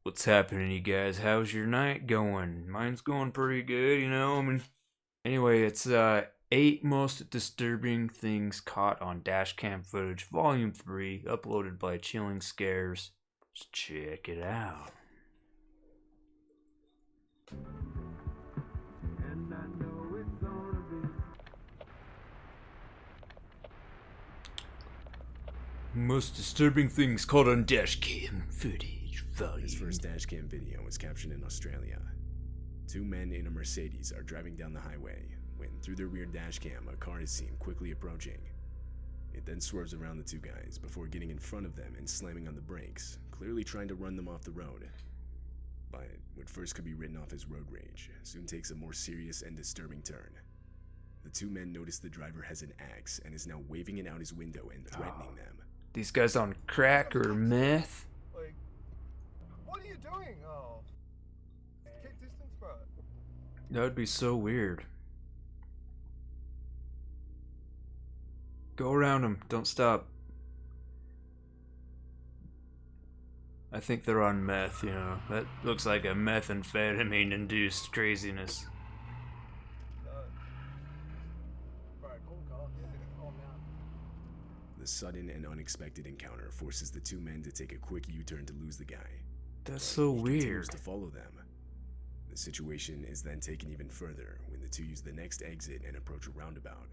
What's happening, you guys? How's your night going? Mine's going pretty good, you know? Anyway, it's 8 most disturbing things caught on Dashcam footage, volume 3, uploaded by Chilling Scares. Let's check it out. Most disturbing things caught on Dashcam footage, volume. His first dashcam video was captured in Australia. 2 men in a Mercedes are driving down the highway when, through their rear dashcam, a car is seen quickly approaching. It then swerves around the 2 guys before getting in front of them and slamming on the brakes, clearly trying to run them off the road. But what first could be written off as road rage soon takes a more serious and disturbing turn. The 2 men notice the driver has an axe and is now waving it out his window and threatening them. These guys on crack or meth? Like, what are you doing? Oh, keep distance, bro. That would be so weird. Go around them, don't stop. I think they're on meth, you know. That looks like a methamphetamine-induced craziness. The sudden and unexpected encounter forces the 2 men to take a quick U-turn to lose the guy. That's so He weird. continues to follow them. The situation is then taken even further when the 2 use the next exit and approach a roundabout.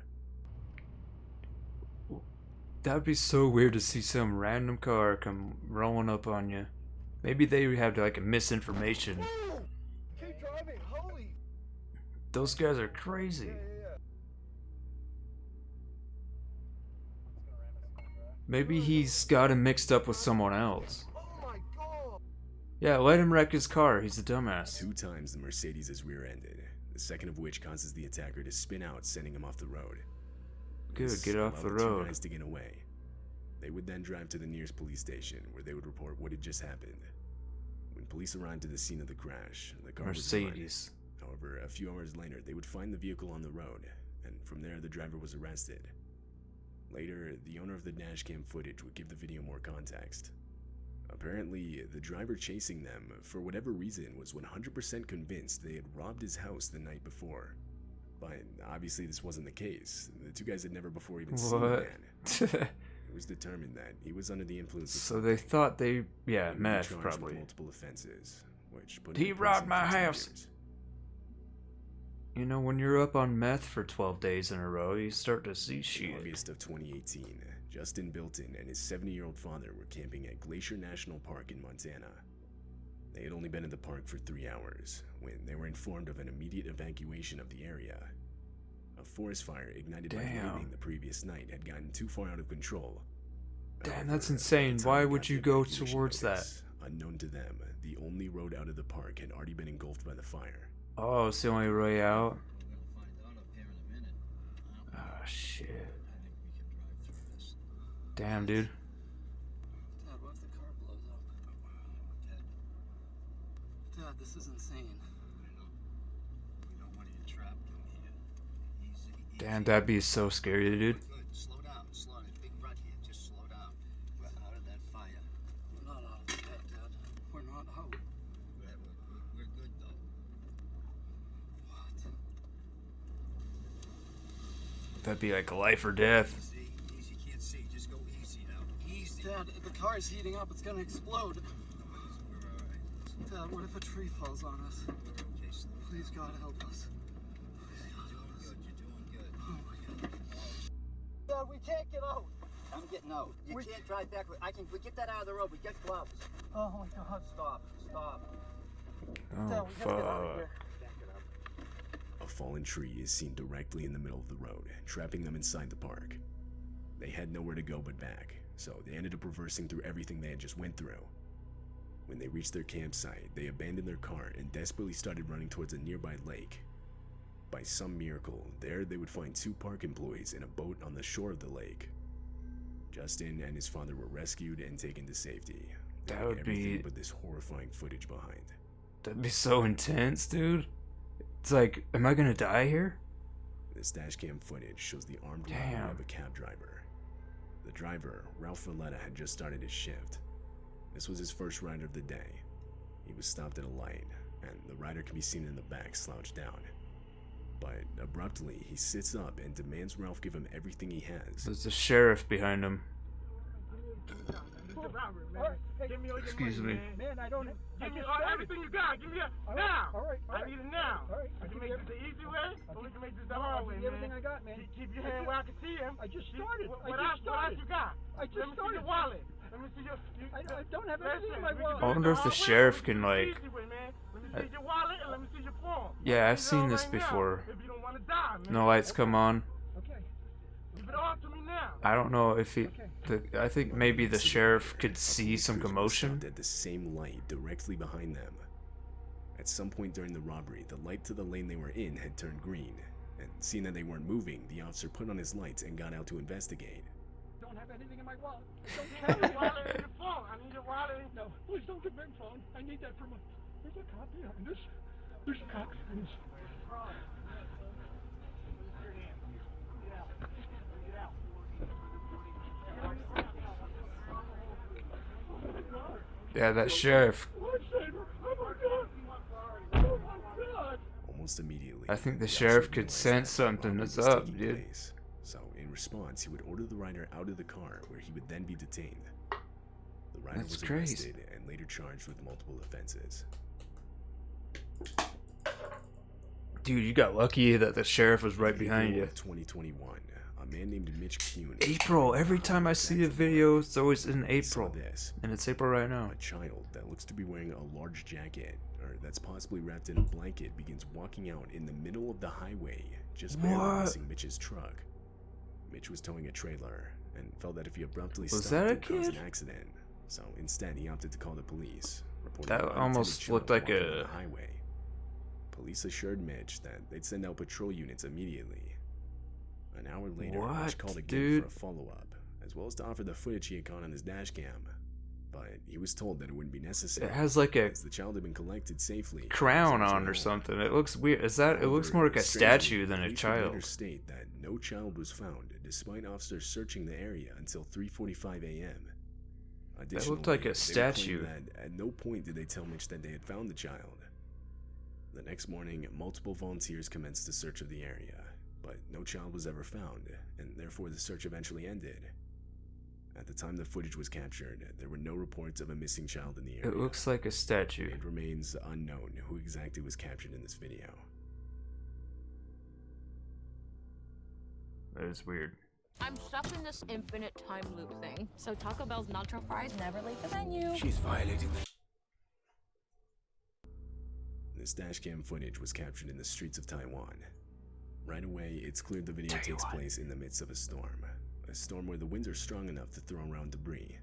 That'd be so weird to see some random car come rolling up on you. Maybe they have like a misinformation. Whoa! Keep driving, holy! Those guys are crazy. Yeah. Maybe he's got him mixed up with someone else. Oh my god! Yeah, let him wreck his car. He's a dumbass. 2 times the Mercedes is rear-ended, the second of which causes the attacker to spin out, sending him off the road. Good, This get off the allowed 2 road. guys to get away. They would then drive to the nearest police station, where they would report what had just happened. When police arrived at the scene of the crash, the car was Mercedes. gone. However, a few hours later, they would find the vehicle on the road, and from there, the driver was arrested. Later, the owner of the dashcam footage would give the video more context. Apparently, the driver chasing them, for whatever reason, was 100% convinced they had robbed his house the night before. But obviously this wasn't the case. The 2 guys had never before even seen the man. It was determined that he was under the influence of So they thought they, yeah, He would be meth charged probably. with multiple offenses, which put He him in robbed prison my for 2 house. years. You know, when you're up on meth for 12 days in a row, you start to see In shit. August of 2018, Justin Bilton and his 70-year-old father were camping at Glacier National Park in Montana. They had only been in the park for 3 hours when they were informed of an immediate evacuation of the area. A forest fire ignited by Damn. lightning the previous night had gotten too far out of control. Damn, However, that's by the insane. time Why they would got you the go evacuation towards that? notice, unknown to them, the only road out of the park had already been engulfed by the fire. Oh, it's the only way out? We're gonna find out up here in a minute. Oh, shit. I think we can drive through this. Damn, dude. Dad, what if the car blows up? Dad, this is insane. I know. We don't want to get trapped in here. Easy. Damn, that'd be so scary, dude. Good. Slow down. Slow. There's a big rut here. Just slow down. We're out of that fire. We're not out of that, Dad. We're not out. We're good, though. What? That'd be like life or death. Easy. Easy. Can't see. Just go easy now. Easy. Dad, the car is heating up. It's gonna explode. We're alright. Dad, what if a tree falls on us? We're okay. Please, God, help us. Please, God, help us. You're doing good. Oh my God. Dad, we can't get out. I'm getting out. You can't drive back. We get that out of the road. We get gloves. Oh my God. Stop. Oh, Dad, we gotta get out of fuck. here. Back it up. A fallen tree is seen directly in the middle of the road, trapping them inside the park. They had nowhere to go but back, so they ended up reversing through everything they had just went through. When they reached their campsite, they abandoned their car and desperately started running towards a nearby lake. By some miracle, there they would find 2 park employees in a boat on the shore of the lake. Justin and his father were rescued and taken to safety, That leaving would be- everything but this horrifying footage behind. That'd be so intense, dude. It's like, am I gonna die here? This dashcam footage shows the armed robbery Damn. of a cab driver. The driver, Ralph Valletta, had just started his shift. This was his first ride of the day. He was stopped at a light, and the rider can be seen in the back slouched down. But abruptly, he sits up and demands Ralph give him everything he has. There's a sheriff behind him. Excuse me. Man, I don't. Give me everything you got. Give me it now. All right. I need it now. All right. We can make this the easy way, or we can make this the hard way, man. Everything I got, man. Keep your hand where I can see him. I just started. What else you got? I just Let me see started. your wallet. Let me see your. I don't have anything in my wallet. I wonder if the sheriff can, like... Let me see your wallet and let me see your phone. Yeah, I've seen this before. If you don't want to die, man. No lights come on. Okay. Give it all to me now. I don't know if he... I think maybe the sheriff could see some Cruiser was commotion. stopped at the same light directly behind them. At some point during the robbery, the light to the lane they were in had turned green, and seeing that they weren't moving, the officer put on his lights and got out to investigate. Don't have anything in my wallet. Have your wallet and your phone. I need your wallet. No, please don't get my phone. I need that for my. There's a cop behind us. There's a cop behind us. Yeah, that sheriff. Almost immediately, I think the officer sheriff could realized sense that something robbery is was up, taking dude. place. So, in response, he would order the rider out of the car, where he would then be detained. The rider That's was crazy. arrested and later charged with multiple offenses. Dude, you got lucky that the sheriff was right In behind April you. of 2021, a man named Mitch Kuhn. April. Every time I see a video, it's always in saw April. this. And it's April right now. A child that looks to be wearing a large jacket, or that's possibly wrapped in a blanket, begins walking out in the middle of the highway, just barely What? missing Mitch's truck. Mitch was towing a trailer, and felt that if he abruptly Was stopped, that a it would cause an kid? accident. So instead, he opted to call the police, reporting That an unintended almost child looked like walking on a- the highway. Police assured Mitch that they'd send out patrol units immediately. An hour later, Mitch What, called again dude? for a follow-up, as well as to offer the footage he had caught on his dash cam. But he was told that it wouldn't be necessary. It has like a as the child had been collected safely. crown as it was on or home. something. It looks weird. Is that? It looks more like a Strangely, statue than a police would later child. state that no child was found, despite officers searching the area until 3:45 a.m. That looked like a Additionally, they would claim statue. That at no point did they tell Mitch that they had found the child. The next morning, multiple volunteers commenced a search of the area, but no child was ever found, and therefore the search eventually ended. At the time the footage was captured, there were no reports of a missing child in the area. It looks like a statue. It remains unknown who exactly was captured in this video. That is weird. I'm stuck in this infinite time loop thing. So Taco Bell's nacho fries never leave the menu. She's violating the... This dashcam footage was captured in the streets of Taiwan. Right away, it's clear the video takes place in the midst of a storm. A storm where the winds are strong enough to throw around debris.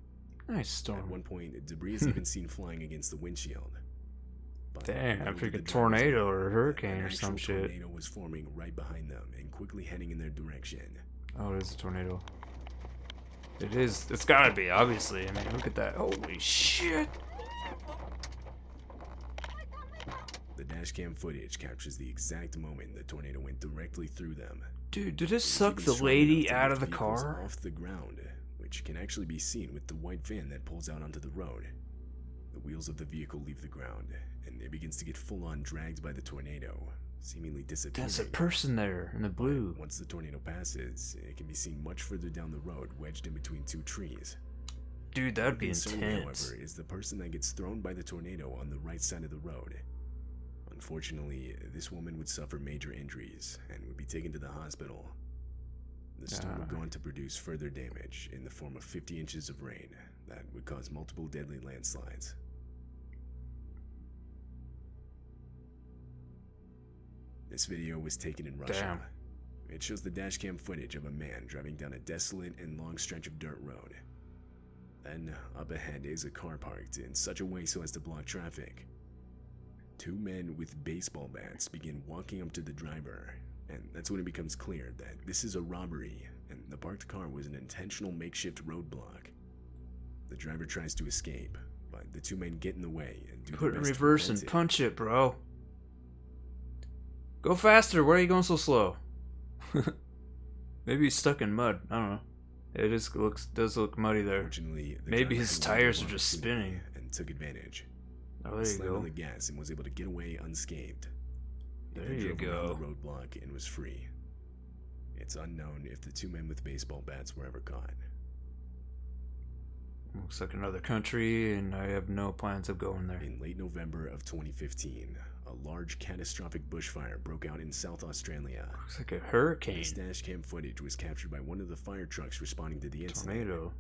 Nice At storm. one point, debris is even seen flying against the windshield. But Damn, little I did think a the drivers tornado know or a that hurricane an or some actual shit. tornado was forming right behind them and quickly heading in their direction. Oh, it is a tornado. It is. It's gotta be, obviously. I mean, look at that. Holy shit. The dashcam footage captures the exact moment the tornado went directly through them. Dude, did it It was suck even the strong lady enough to out lift of the vehicles car? off the ground, which can actually be seen with the white van that pulls out onto the road. The wheels of the vehicle leave the ground, and it begins to get full-on dragged by the tornado, seemingly disappearing. There's a person there in the blue. Once the tornado passes, it can be seen much further down the road, wedged in between two trees. Dude, that'd be Concern, intense. however, is the person that gets thrown by the tornado on the right side of the road. Unfortunately, this woman would suffer major injuries and would be taken to the hospital. The storm would go on to produce further damage in the form of 50 inches of rain that would cause multiple deadly landslides. This video was taken in Russia. Damn. It shows the dashcam footage of a man driving down a desolate and long stretch of dirt road. Then, up ahead is a car parked in such a way so as to block traffic. Two men with baseball bats begin walking up to the driver, and that's when it becomes clear that this is a robbery, and the parked car was an intentional makeshift roadblock. The driver tries to escape, but the two men get in the way and do Put their in best to reverse prevent and it. punch it, bro. Go faster. Why are you going so slow? Maybe he's stuck in mud. I don't know. It does look muddy there. Fortunately, the Maybe driver his took the tires are just opportunity spinning. and took advantage. Oh, He there you slammed on go. the gas and was able to get away unscathed. He There then you drove around go. the roadblock and was free. It's unknown if the two men with baseball bats were ever caught. Looks like another country, and I have no plans of going there. In late November of 2015, a large catastrophic bushfire broke out in South Australia. Looks like a hurricane. This dashcam footage was captured by one of the fire trucks responding to the incident. Tornado.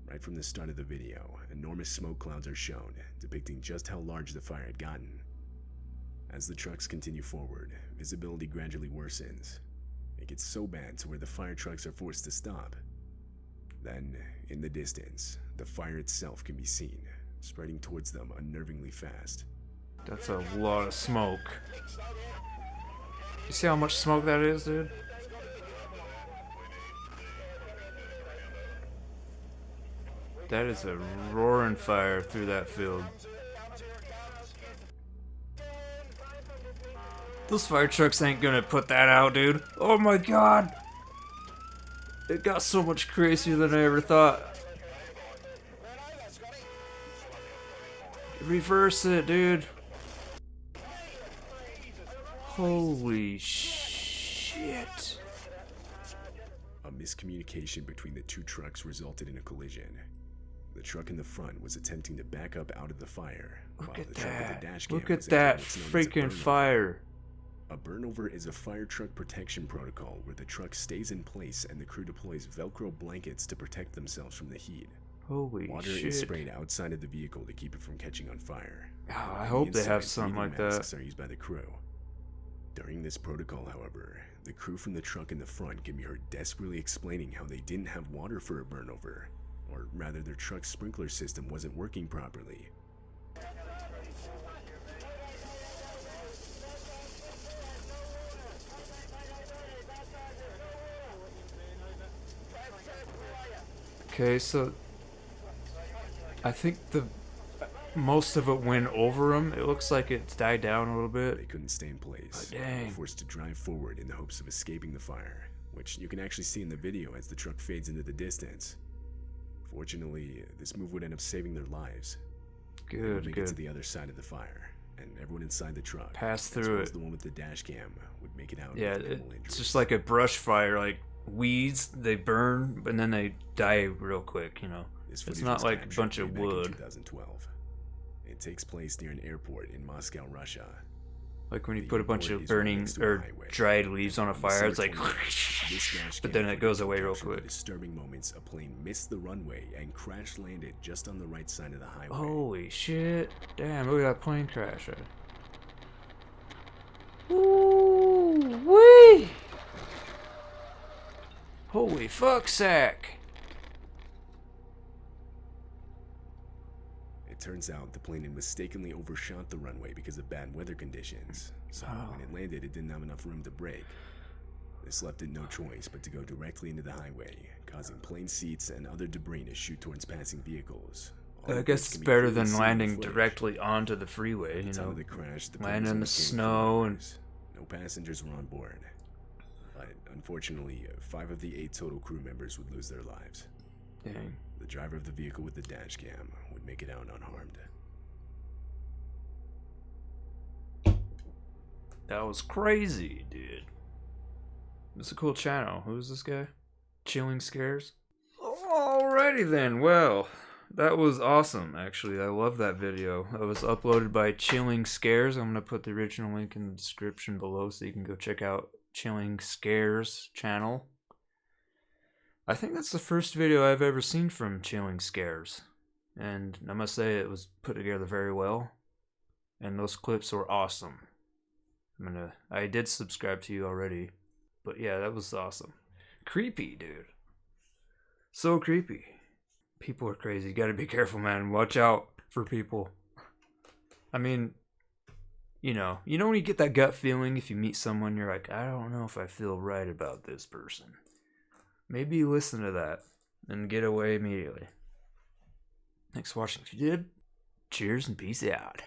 Right from the start of the video, enormous smoke clouds are shown, depicting just how large the fire had gotten. As the trucks continue forward, visibility gradually worsens. It gets so bad to where the fire trucks are forced to stop. Then, in the distance, the fire itself can be seen, spreading towards them unnervingly fast. That's a lot of smoke. You see how much smoke that is, dude? That is a roaring fire through that field. Those fire trucks ain't gonna put that out, dude. Oh my god! It got so much crazier than I ever thought. Reverse it, dude. Holy shit. A miscommunication between the two trucks resulted in a collision. The truck in the front was attempting to back up out of the fire, Look while at the truck with that. the dash Look cam at was that entering what's known as a freaking burnover. fire. A burnover is a fire truck protection protocol where the truck stays in place and the crew deploys Velcro blankets to protect themselves from the heat. Holy Water shit. is sprayed outside of the vehicle to keep it from catching on fire. Oh, I The hope they have instruments something breathing like masks that. are used by the crew. During this protocol, however, the crew from the truck in the front can be heard desperately explaining how they didn't have water for a burnover, or rather their truck's sprinkler system wasn't working properly. Okay, so I think most of it went over them. It looks like it's died down a little They bit. couldn't stay in place. Oh, They dang. were forced to drive forward in the hopes of escaping the fire, which you can actually see in the video as the truck fades into the distance. Fortunately, this move would end up saving their lives. They would Good, make it to good. the other side of the fire, and everyone inside the truck, Pass as through well as it. the one with the dash cam, would make it out Yeah, with minimal it's injuries. just like a brush fire, like weeds. They burn, and then they die real quick, you know. This It's footage not was like a captured bunch way of back in wood. 2012. It takes place near an airport in Moscow, Russia. Like when you The put a bunch airport of is right burning next to a or highway. dried leaves on a On fire, it's December like 28th, this dash but cam then it goes footage away real captured the quick. disturbing moments a plane missed the runway and crash landed just on the right side of the highway. Holy shit. Damn, look at that plane crash. Ooh, wee! Holy fuck sack. It turns out the plane had mistakenly overshot the runway because of bad weather conditions. So Oh. when it landed, it didn't have enough room to brake. This left it no choice but to go directly into the highway, causing plane seats and other debris to shoot towards passing vehicles. all I of guess which it's can be better clearly than seen in the landing footage. directly onto the freeway, At you the time know. of the crash, the plane Land was in only the carrying snow crew and members. No passengers were on board. But unfortunately, 5 of the 8 total crew members would lose their lives. dang. The driver of the vehicle with the dash cam would make it out unharmed. That was crazy, dude. It's a cool channel. Who's this guy? Chilling Scares? Alrighty then, well, that was awesome, actually. I love that video. That was uploaded by Chilling Scares. I'm going to put the original link in the description below so you can go check out Chilling Scares channel. I think that's the first video I've ever seen from Chilling Scares. And I must say it was put together very well. And those clips were awesome. I did subscribe to you already. But yeah, that was awesome. Creepy, dude. So creepy. People are crazy. You gotta be careful, man. Watch out for people. I mean, you know when you get that gut feeling if you meet someone, you're like, I don't know if I feel right about this person. Maybe you listen to that and get away immediately. Thanks for watching. If you did, cheers and peace out.